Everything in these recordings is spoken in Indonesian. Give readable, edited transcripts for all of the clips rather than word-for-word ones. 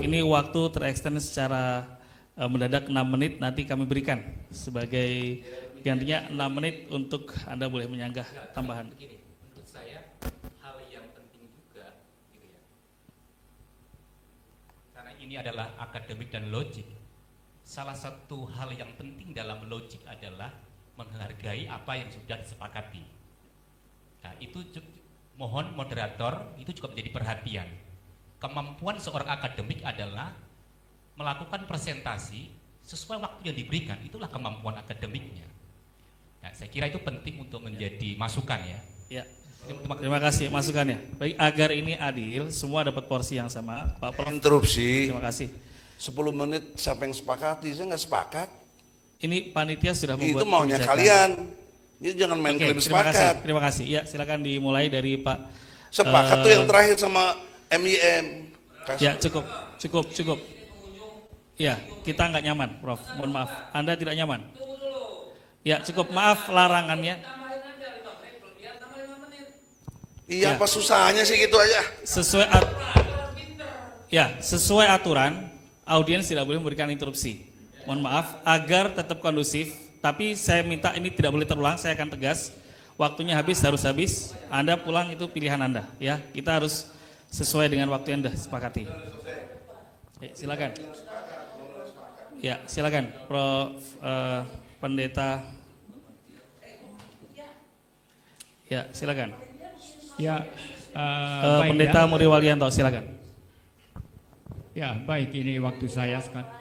ini waktu terextend secara mendadak 6 menit, nanti kami berikan sebagai gantinya 6 menit untuk Anda boleh menyanggah tambahan. Begini, untuk saya hal yang penting juga gitu ya. Karena ini adalah akademik dan logik. Salah satu hal yang penting dalam logik adalah menghargai apa yang sudah disepakati. Nah, itu mohon moderator itu juga menjadi perhatian. Kemampuan seorang akademik adalah melakukan presentasi sesuai waktu yang diberikan, itulah kemampuan akademiknya. Nah, saya kira itu penting untuk menjadi masukan ya. Ya. Terima kasih masukannya. Baik, agar ini adil, semua dapat porsi yang sama. Pak Prof. Interupsi. Terima kasih. 10 menit siapa yang sepakati? Saya nggak sepakat. Ini panitia sudah membuat Itu maunya kebijakan. kalian. Ini jangan main klaim sepakat. Terima kasih. Ya, silakan dimulai dari Pak. Sepakat tuh yang terakhir sama MIM. Ya, cukup. Ya, kita nggak nyaman, Prof. Mohon maaf. Anda tidak nyaman. Ya, cukup. Maaf larangannya. Iya, Ya. apa susahnya sih gitu aja? Sesuai aturan, audiens tidak boleh memberikan interupsi. Mohon maaf, agar tetap kondusif. Tapi saya minta ini tidak boleh terulang. Saya akan tegas. Waktunya harus habis. Anda pulang itu pilihan Anda. Ya, kita harus sesuai dengan waktu yang sudah sepakati. Ya, silakan. Ya, silakan, Prof. Pendeta. Ya, silakan. Ya, Pendeta baik, Muri Walianto, silakan. ya, baik, ini waktu saya sekarang.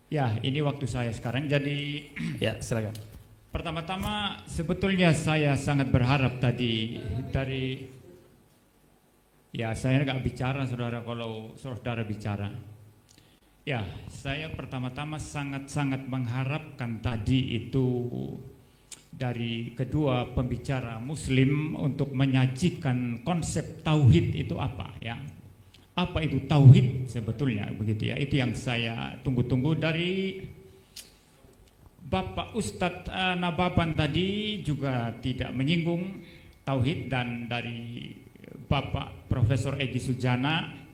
Ya, ini waktu saya sekarang. Jadi, ya, silakan. Pertama-tama, sebetulnya saya sangat berharap tadi dari, ya, saya nggak bicara, saudara, kalau saudara bicara. Ya, saya pertama-tama sangat-sangat mengharapkan tadi itu dari kedua pembicara Muslim untuk menyajikan konsep tauhid itu apa, ya. Apa itu tauhid sebetulnya, begitu ya. Itu yang saya tunggu-tunggu dari Bapak Ustadz Nababan tadi juga tidak menyinggung tauhid, dan dari Bapak Profesor Egy Sujana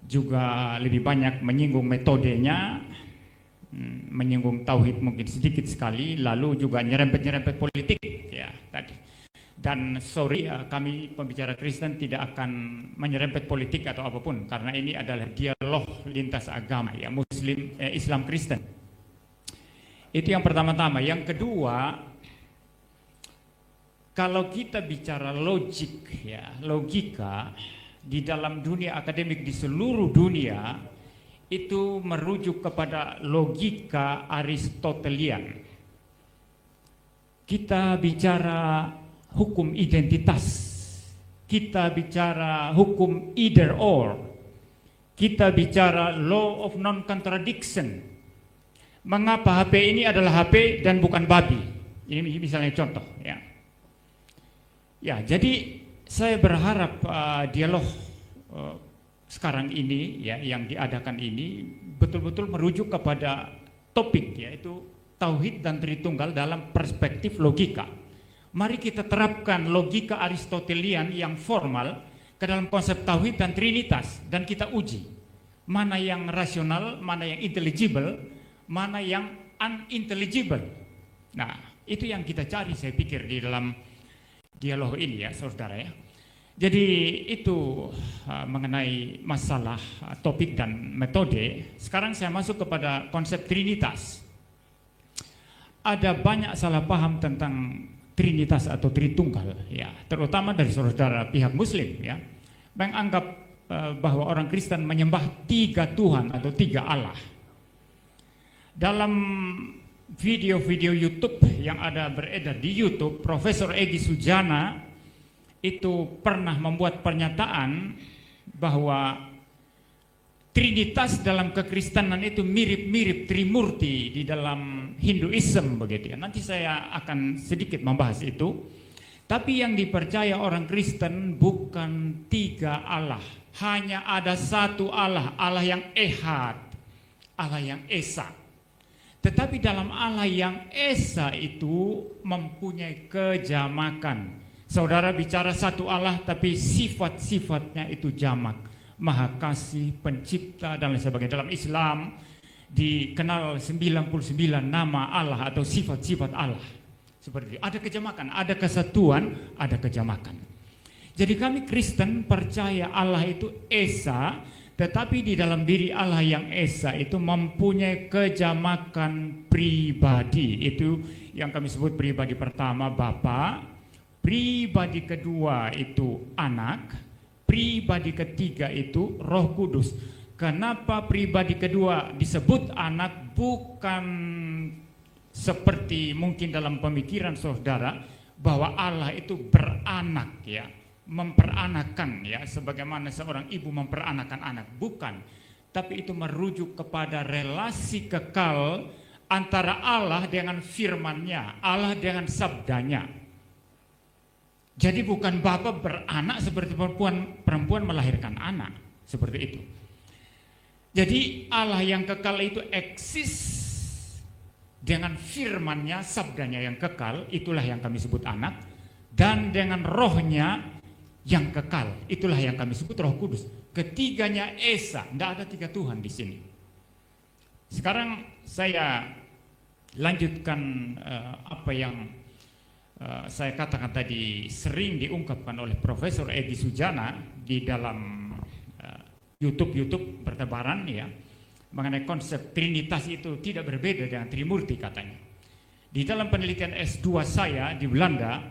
juga lebih banyak menyinggung metodenya, menyinggung tauhid mungkin sedikit sekali, lalu juga nyerempet-nyerempet politik ya tadi. Dan sorry ya, kami pembicara Kristen tidak akan menyerempet politik atau apapun, karena ini adalah dialog lintas agama ya, Muslim, Islam Kristen. Itu yang pertama-tama. Yang kedua, kalau kita bicara logik ya, logika di dalam dunia akademik di seluruh dunia itu merujuk kepada logika Aristotelian. Kita bicara hukum identitas, kita bicara hukum either or, kita bicara law of non-contradiction. Mengapa HP ini adalah HP dan bukan babi? Ini misalnya contoh ya. Ya, jadi saya berharap dialog sekarang ini ya, yang diadakan ini betul-betul merujuk kepada topik, yaitu tauhid dan Tritunggal dalam perspektif logika. Mari kita terapkan logika Aristotelian yang formal ke dalam konsep tauhid dan trinitas, dan kita uji mana yang rasional, mana yang intelligible, mana yang unintelligible. Nah, itu yang kita cari, saya pikir, di dalam dialog ini ya, saudara ya. Jadi itu mengenai masalah topik dan metode. Sekarang saya masuk kepada konsep trinitas. Ada banyak salah paham tentang trinitas atau Tritunggal ya, terutama dari saudara pihak Muslim ya, menganggap bahwa orang Kristen menyembah 3 Tuhan atau 3 Allah. Dalam video-video YouTube yang ada beredar di YouTube, Profesor Egy Sujana itu pernah membuat pernyataan bahwa Trinitas dalam kekristenan itu mirip-mirip Trimurti di dalam Hinduism begitu ya. Nanti saya akan sedikit membahas itu. Tapi yang dipercaya orang Kristen bukan 3 Allah, hanya ada 1 Allah, Allah yang Ehad, Allah yang Esa. Tetapi dalam Allah yang Esa itu mempunyai kejamakan, Saudara bicara satu Allah tapi sifat-sifatnya itu jamak. Maha kasih, pencipta dan lain sebagainya. Dalam Islam dikenal 99 nama Allah atau sifat-sifat Allah. Seperti itu. Ada kejamakan, ada kesatuan, ada kejamakan. Jadi kami Kristen percaya Allah itu Esa, tetapi di dalam diri Allah yang Esa itu mempunyai kejamakan pribadi. Itu yang kami sebut pribadi pertama Bapa, pribadi kedua itu Anak, pribadi ketiga itu Roh Kudus. Kenapa pribadi kedua disebut Anak? Bukan seperti mungkin dalam pemikiran saudara bahwa Allah itu beranak, ya, memperanakan, ya, sebagaimana seorang ibu memperanakan anak. Bukan, tapi itu merujuk kepada relasi kekal antara Allah dengan firman-Nya, Allah dengan sabdanya. Jadi bukan Bapa beranak seperti perempuan melahirkan anak, seperti itu. Jadi Allah yang kekal itu eksis dengan firman-Nya, sabdanya yang kekal, itulah yang kami sebut anak. Dan dengan rohnya yang kekal, itulah yang kami sebut Roh Kudus. Ketiganya Esa, tidak ada tiga Tuhan di sini. Sekarang saya lanjutkan apa yang saya katakan tadi, sering diungkapkan oleh Profesor Edi Sujana di dalam YouTube bertebaran, ya, mengenai konsep Trinitas itu tidak berbeda dengan Trimurti katanya. Di dalam penelitian S2 saya di Belanda,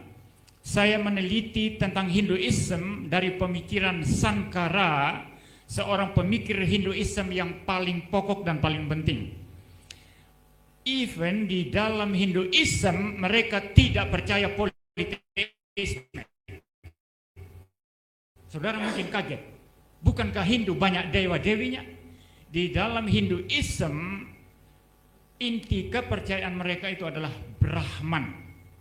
saya meneliti tentang Hinduism dari pemikiran Sankara, seorang pemikir Hinduism yang paling pokok dan paling penting. Even di dalam Hinduism mereka tidak percaya politeisme. Saudara mungkin kaget, bukankah Hindu banyak dewa-dewinya? Di dalam Hinduism inti kepercayaan mereka itu adalah Brahman.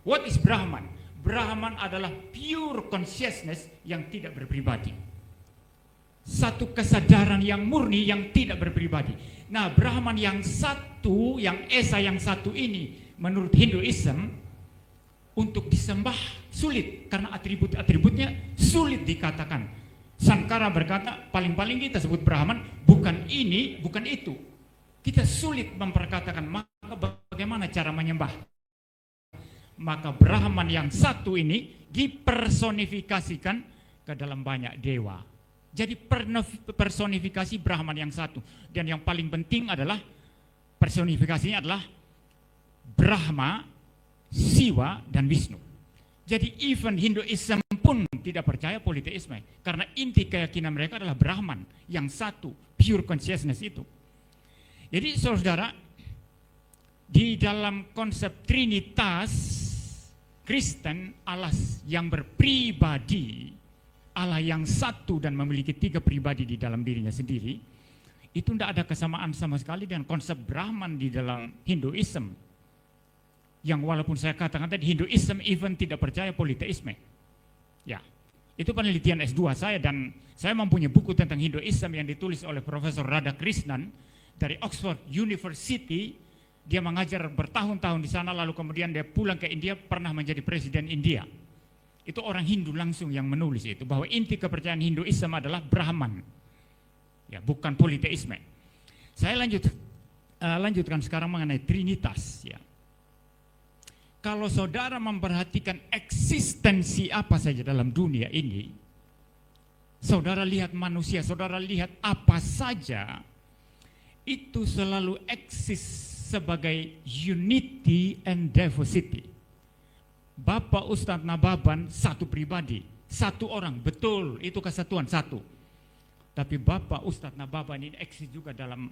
What is Brahman? Brahman adalah pure consciousness yang tidak berpribadi. Satu kesadaran yang murni yang tidak berpribadi. Nah, Brahman yang satu, yang Esa yang satu ini menurut Hinduism untuk disembah sulit karena atribut-atributnya sulit dikatakan. Sankara berkata, paling-paling kita sebut Brahman, bukan ini, bukan itu. Kita sulit memperkatakan, maka bagaimana cara menyembah? Maka Brahman yang satu ini dipersonifikasikan ke dalam banyak dewa. Jadi personifikasi Brahman yang satu. Dan yang paling penting adalah, personifikasinya adalah Brahma, Siwa, dan Wisnu. Jadi even Hinduism pun tidak percaya politeisme, karena inti keyakinan mereka adalah Brahman yang satu, pure consciousness itu. Jadi saudara, di dalam konsep Trinitas Kristen, Allah yang berpribadi, Allah yang satu dan memiliki tiga pribadi di dalam dirinya sendiri, itu tidak ada kesamaan sama sekali dengan konsep Brahman di dalam Hinduism. Yang walaupun saya katakan tadi Hinduism even tidak percaya politeisme. Ya, itu penelitian S2 saya, dan saya mempunyai buku tentang Hinduism yang ditulis oleh Profesor Radhakrishnan dari Oxford University. Dia mengajar bertahun-tahun di sana, lalu kemudian dia pulang ke India, pernah menjadi presiden India. Itu orang Hindu langsung yang menulis itu, bahwa inti kepercayaan Hinduism adalah Brahman. Ya, bukan politeisme. Saya lanjutkan sekarang mengenai Trinitas, ya. Kalau saudara memperhatikan eksistensi apa saja dalam dunia ini, saudara lihat manusia, saudara lihat apa saja, itu selalu eksis sebagai unity and diversity. Bapak Ustadz Nababan satu pribadi, satu orang, betul, itu kesatuan satu. Tapi Bapak Ustadz Nababan ini eksis juga dalam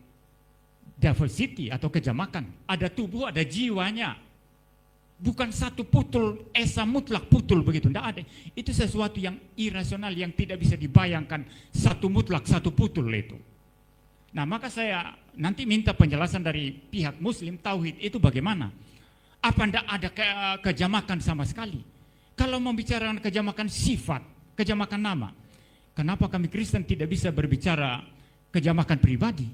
diversity atau kejamakan. Ada tubuh, ada jiwanya. Bukan satu putul, esa mutlak putul begitu, tidak ada. Itu sesuatu yang irasional, yang tidak bisa dibayangkan, satu mutlak, satu putul itu. Nah, maka saya nanti minta penjelasan dari pihak Muslim, Tauhid itu bagaimana? Apa tidak ada kejamakan sama sekali? Kalau membicarakan kejamakan sifat, kejamakan nama, kenapa kami Kristen tidak bisa berbicara kejamakan pribadi?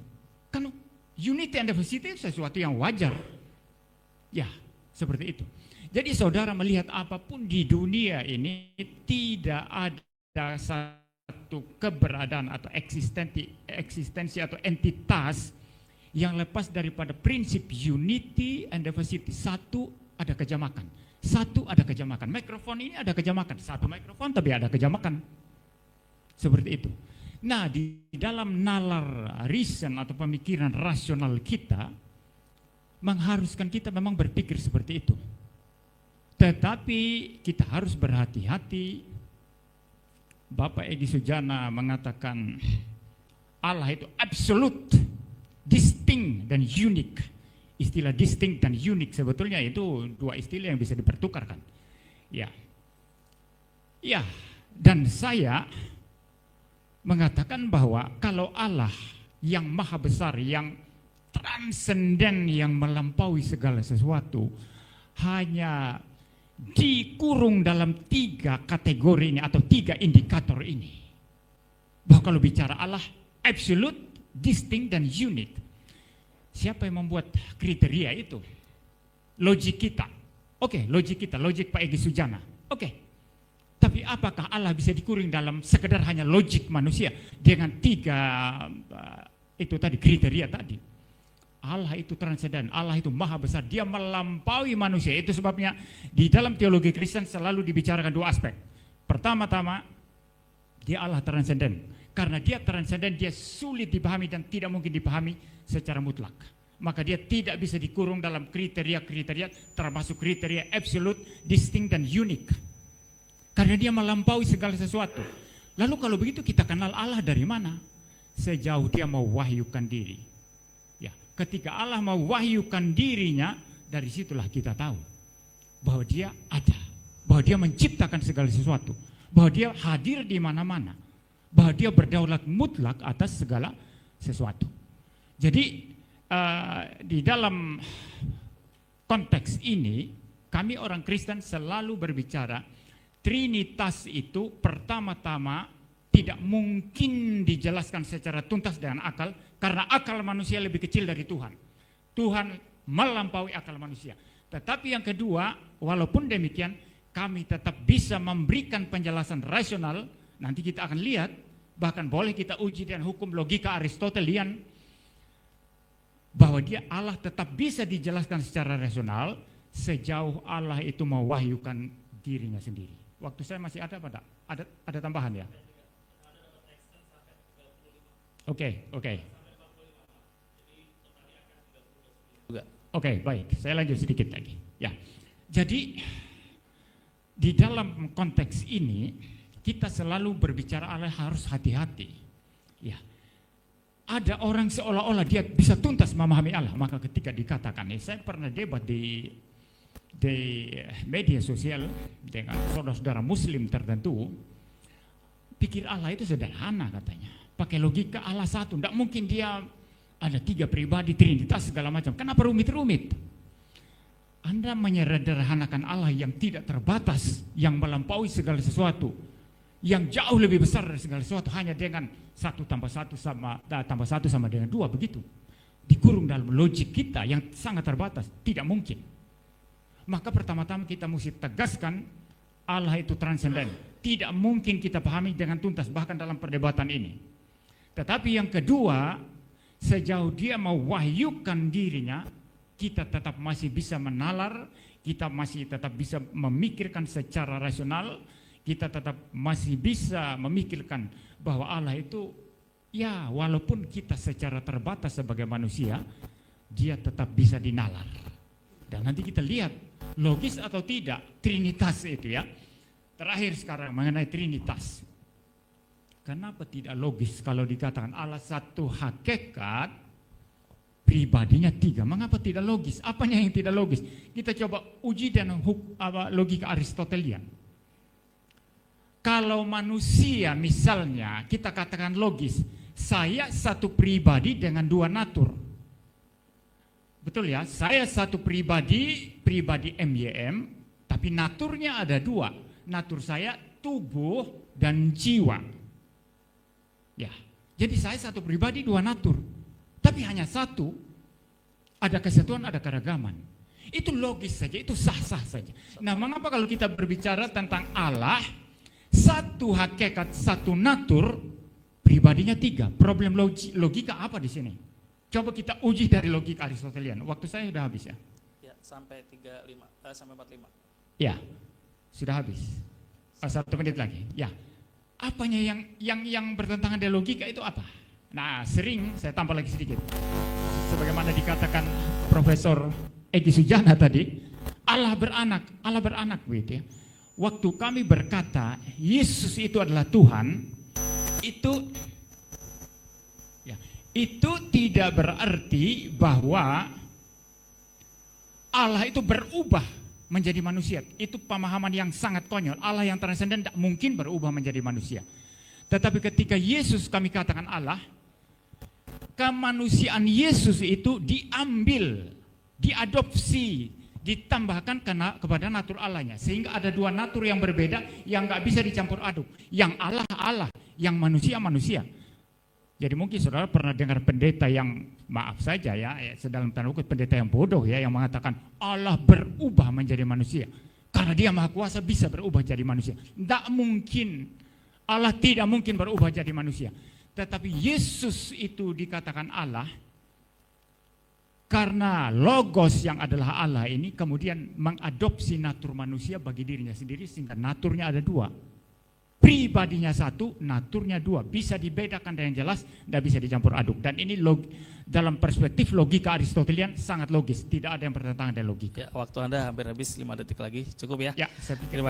Kan unity and diversity itu sesuatu yang wajar. Ya, seperti itu. Jadi saudara melihat apapun di dunia ini tidak ada satu keberadaan atau eksistensi atau entitas yang lepas daripada prinsip unity and diversity. Satu ada kejamakan. Satu ada kejamakan. Mikrofon ini ada kejamakan. Satu mikrofon tapi ada kejamakan. Seperti itu. Nah, di dalam nalar reason atau pemikiran rasional kita mengharuskan kita memang berpikir seperti itu. Tetapi kita harus berhati-hati. Bapak Egy Sujana mengatakan Allah itu absolute, distinct dan unik. Istilah distinct dan unik sebetulnya itu dua istilah yang bisa dipertukarkan. Ya. Ya, dan saya mengatakan bahwa kalau Allah yang maha besar, yang transenden, yang melampaui segala sesuatu, hanya dikurung dalam 3 kategori ini atau 3 indikator ini. Bahwa kalau bicara Allah absolute, distinct dan unik. Siapa yang membuat kriteria itu? Logik kita. Oke, logik kita, logik Pak Egy Sujana. Oke. Tapi apakah Allah bisa dikurung dalam sekedar hanya logik manusia dengan 3 itu tadi kriteria tadi? Allah itu transenden, Allah itu maha besar, dia melampaui manusia. Itu sebabnya di dalam teologi Kristen selalu dibicarakan 2 aspek. Pertama-tama, dia Allah transenden. Karena dia transenden, dia sulit dipahami dan tidak mungkin dipahami secara mutlak. Maka dia tidak bisa dikurung dalam kriteria-kriteria, termasuk kriteria absolute, distinct dan unik. Karena dia melampaui segala sesuatu. Lalu kalau begitu kita kenal Allah dari mana? Sejauh dia mewahyukan diri. Ketika Allah mewahyukan dirinya, dari situlah kita tahu bahwa dia ada, bahwa dia menciptakan segala sesuatu, bahwa dia hadir di mana-mana, bahwa dia berdaulat mutlak atas segala sesuatu. Jadi di dalam konteks ini, kami orang Kristen selalu berbicara Trinitas itu pertama-tama tidak mungkin dijelaskan secara tuntas dengan akal, karena akal manusia lebih kecil dari Tuhan. Tuhan melampaui akal manusia. Tetapi yang kedua, walaupun demikian, kami tetap bisa memberikan penjelasan rasional. Nanti kita akan lihat, bahkan boleh kita uji dengan hukum logika Aristotelian, bahwa dia Allah tetap bisa dijelaskan secara rasional sejauh Allah itu mewahyukan dirinya sendiri. Waktu saya masih ada, Pak? Ada tambahan ya? Oke. Oke, baik. Saya lanjut sedikit lagi. Ya, jadi di dalam konteks ini kita selalu berbicara Allah harus hati-hati. Ya, ada orang seolah-olah dia bisa tuntas memahami Allah. Maka ketika dikatakan, saya pernah debat di media sosial dengan saudara-saudara Muslim tertentu, pikir Allah itu sederhana katanya. Pakai logika Allah satu, tidak mungkin dia ada 3 pribadi, trinitas segala macam. Kenapa rumit-rumit? Anda menyederhanakan Allah yang tidak terbatas, yang melampaui segala sesuatu, yang jauh lebih besar dari segala sesuatu hanya dengan 1 tambah 1 sama dengan 2 begitu. Dikurung dalam logik kita yang sangat terbatas, tidak mungkin. Maka pertama-tama kita mesti tegaskan Allah itu transenden. Tidak mungkin kita pahami dengan tuntas bahkan dalam perdebatan ini. Tetapi yang kedua, sejauh dia mewahyukan dirinya, kita tetap masih bisa menalar, kita masih tetap bisa memikirkan secara rasional, kita tetap masih bisa memikirkan bahwa Allah itu, ya walaupun kita secara terbatas sebagai manusia, dia tetap bisa dinalar. Dan nanti kita lihat, logis atau tidak, Trinitas itu ya. Terakhir sekarang mengenai Trinitas. Kenapa tidak logis kalau dikatakan Allah satu hakikat, pribadinya 3? Mengapa tidak logis? Apanya yang tidak logis? Kita coba uji dengan logika Aristotelian. Kalau manusia misalnya kita katakan logis, saya satu pribadi dengan 2 natur. Betul ya? Saya satu pribadi MYM, tapi naturnya ada 2. Natur saya tubuh dan jiwa. Ya, jadi saya satu pribadi 2 natur, tapi hanya satu. Ada kesatuan, ada keragaman. Itu logis saja, itu sah-sah saja. Nah, mengapa kalau kita berbicara tentang Allah, satu hakikat, satu natur, pribadinya tiga. Problem logika apa di sini? Coba kita uji dari logika Aristotelian. Waktu saya sudah habis ya. Ya, sampai 45. Ya, sudah habis. 1 menit lagi. Ya, apanya yang bertentangan dengan logika itu apa? Nah, sering saya tambah lagi sedikit. Sebagaimana dikatakan Profesor Egy Sujana tadi, Allah beranak begitu ya. Waktu kami berkata Yesus itu adalah Tuhan, itu tidak berarti bahwa Allah itu berubah menjadi manusia. Itu pemahaman yang sangat konyol. Allah yang transenden tidak mungkin berubah menjadi manusia. Tetapi ketika Yesus kami katakan Allah, kemanusiaan Yesus itu diambil, diadopsi, ditambahkan kepada natur Allahnya, sehingga ada dua natur yang berbeda yang nggak bisa dicampur aduk. Yang Allah, yang manusia. Jadi mungkin saudara pernah dengar pendeta yang, maaf saja ya sedalam tanda kutip pendeta yang bodoh ya, yang mengatakan Allah berubah menjadi manusia karena Dia Maha Kuasa bisa berubah jadi manusia. Tidak mungkin, Allah tidak mungkin berubah jadi manusia. Tetapi Yesus itu dikatakan Allah karena Logos yang adalah Allah ini kemudian mengadopsi natur manusia bagi dirinya sendiri, sehingga naturnya ada dua. Pribadinya satu, naturnya dua. Bisa dibedakan dengan jelas, tidak bisa dicampur aduk. Dan ini dalam perspektif logika Aristotelian sangat logis. Tidak ada yang bertentangan dengan logika. Ya, waktu Anda hampir habis, 5 detik lagi. Cukup ya? Ya, saya pikir. Terima